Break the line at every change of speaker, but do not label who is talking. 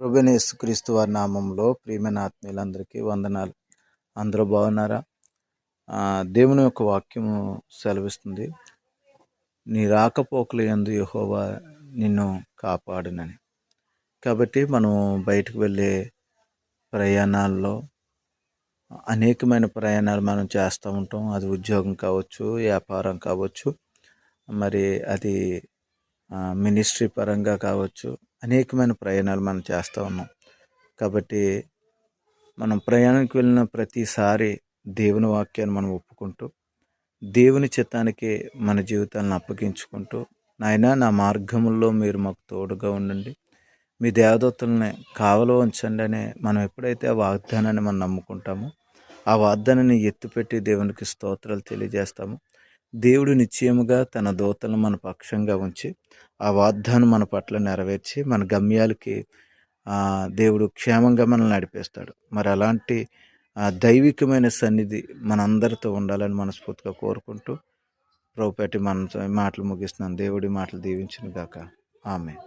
ప్రభువైన యేసుక్రీస్తు వారి నామంలో ప్రియమైన ఆత్మీయులందరికీ వందనాలు. అందరూ బాగున్నారా? దేవుని యొక్క వాక్యము సెలవిస్తుంది, నీ రాకపోకలు యందు యెహోవా నిన్ను కాపాడునని. కాబట్టి మనం బయటకు వెళ్ళే ప్రయాణాల్లో అనేకమైన ప్రయాణాలు మనం చేస్తూ ఉంటాం. అది ఉద్యోగం కావచ్చు, వ్యాపారం కావచ్చు, మరి అది మినిస్ట్రీ పరంగా కావచ్చు, అనేకమైన ప్రయాణాలు మనం చేస్తూ ఉన్నాం. కాబట్టి మనం ప్రయాణానికి వెళ్ళిన ప్రతిసారి దేవుని వాక్యాన్ని మనం ఒప్పుకుంటూ, దేవుని చిత్తానికి మన జీవితాలను అప్పగించుకుంటూ, నాయనా నా మార్గముల్లో మీరు మాకు తోడుగా ఉండండి, మీ దేవదూతల్ని కావలో ఉంచండి అని మనం ఎప్పుడైతే ఆ వాగ్దానాన్ని మనం నమ్ముకుంటామో, ఆ వాగ్దానాన్ని ఎత్తిపెట్టి దేవునికి స్తోత్రాలు తెలియజేస్తాము. దేవుడు నిశ్చయముగా తన దూతలను మన పక్షంగా ఉంచి ఆ వాగ్దానం మన పట్ల నెరవేర్చి మన గమ్యాలకి దేవుడు క్షేమంగా మనల్ని నడిపిస్తాడు. మరి అలాంటి దైవికమైన సన్నిధి మనందరితో ఉండాలని మనస్ఫూర్తిగా కోరుకుంటూ ప్రభుపేట మన మాటలు ముగిస్తున్నాను. దేవుడి మాటలు దీవించును గాక. ఆమేన్.